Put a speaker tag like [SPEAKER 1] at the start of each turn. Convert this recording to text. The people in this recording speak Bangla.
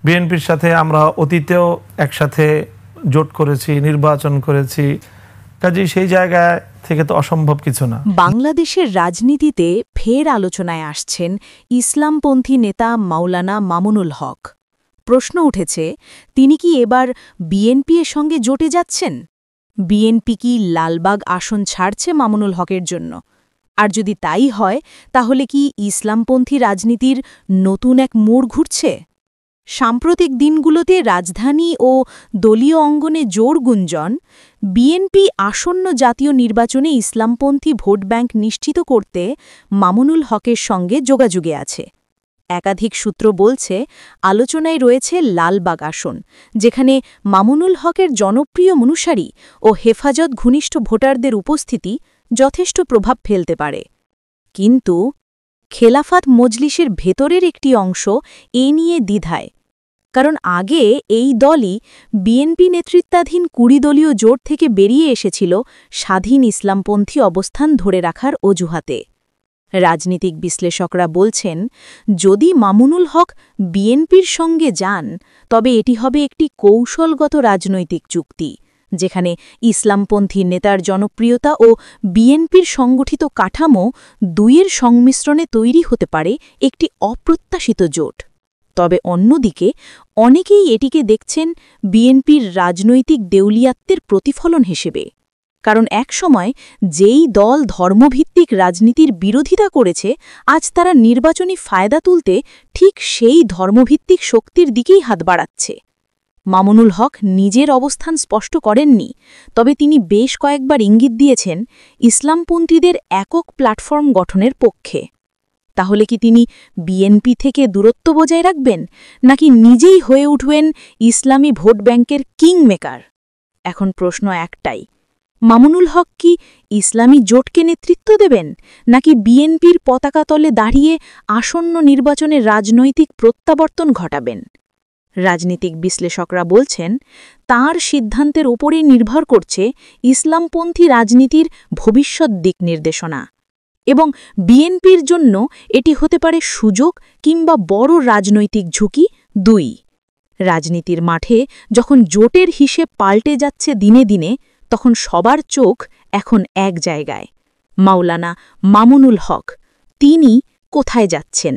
[SPEAKER 1] বিএনপির সাথে আমরা অতীতেও একসাথে জোট করেছি, নির্বাচন করেছি, কাজেই সেই জায়গায় থেকে তো অসম্ভব কিছু না।
[SPEAKER 2] বাংলাদেশের রাজনীতিতে ফের আলোচনায় আসছেন ইসলামপন্থী নেতা মাওলানা মামুনুল হক। প্রশ্ন উঠেছে, তিনি কি এবার বিএনপি এর সঙ্গে জোটে যাচ্ছেন? বিএনপি কি লালবাগ আসন ছাড়ছে মামুনুল হকের জন্য? আর যদি তাই হয়, তাহলে কি ইসলামপন্থী রাজনীতির নতুন এক মোড় ঘুরছে? সাম্প্রতিক দিনগুলোতে রাজধানী ও দলীয় অঙ্গনে জোর গুঞ্জন, বিএনপি আসন্ন জাতীয় নির্বাচনে ইসলামপন্থী ভোট ব্যাংক নিশ্চিত করতে মামুনুল হকের সঙ্গে যোগাযোগে আছে। একাধিক সূত্র বলছে, আলোচনায় রয়েছে লালবাগ আসন, যেখানে মামুনুল হকের জনপ্রিয় অনুসারী ও হেফাজত ঘনিষ্ঠ ভোটারদের উপস্থিতি যথেষ্ট প্রভাব ফেলতে পারে। কিন্তু খেলাফত মজলিসের ভেতরের একটি অংশ এ নিয়ে দ্বিধায়, কারণ আগে এই দলই বিএনপি নেতৃত্বাধীন ২০ দলীয় জোট থেকে বেরিয়ে এসেছিল স্বাধীন ইসলামপন্থী অবস্থান ধরে রাখার অজুহাতে। রাজনীতিক বিশ্লেষকরা বলছেন, যদি মামুনুল হক বিএনপির সঙ্গে যান, তবে এটি হবে একটি কৌশলগত রাজনৈতিক চুক্তি, যেখানে ইসলামপন্থী নেতার জনপ্রিয়তা ও বিএনপির সংগঠিত কাঠামো দুইয়ের সংমিশ্রণে তৈরি হতে পারে একটি অপ্রত্যাশিত জোট। তবে অন্যদিকে অনেকেই এটিকে দেখছেন বিএনপির রাজনৈতিক দেউলিয়াত্বের প্রতিফলন হিসেবে, কারণ একসময় যেই দল ধর্মভিত্তিক রাজনীতির বিরোধিতা করেছে, আজ তারা নির্বাচনী ফায়দা তুলতে ঠিক সেই ধর্মভিত্তিক শক্তির দিকেই হাত বাড়াচ্ছে। মামুনুল হক নিজের অবস্থান স্পষ্ট করেননি, তবে তিনি বেশ কয়েকবার ইঙ্গিত দিয়েছেন ইসলামপন্থীদের একক প্ল্যাটফর্ম গঠনের পক্ষে। তাহলে কি তিনি বিএনপি থেকে দূরত্ব বজায় রাখবেন, নাকি নিজেই হয়ে উঠবেন ইসলামী ভোট ব্যাংকের কিং মেকার? এখন প্রশ্ন একটাই, মামুনুল হক কি ইসলামী জোটকে নেতৃত্ব দেবেন, নাকি বিএনপির পতাকা তলে দাঁড়িয়ে আসন্ন নির্বাচনে রাজনৈতিক প্রত্যাবর্তন ঘটাবেন? রাজনীতিক বিশ্লেষকরা বলছেন, তাঁর সিদ্ধান্তের উপরেই নির্ভর করছে ইসলামপন্থী রাজনীতির ভবিষ্যৎ দিক নির্দেশনা, এবং বিএনপির জন্য এটি হতে পারে সুযোগ কিংবা বড় রাজনৈতিক ঝুঁকি, দুই। রাজনীতির মাঠে যখন জোটের হিসেব পাল্টে যাচ্ছে দিনে দিনে, তখন সবার চোখ এখন এক জায়গায়, মাওলানা মামুনুল হক। তিনি কোথায় যাচ্ছেন?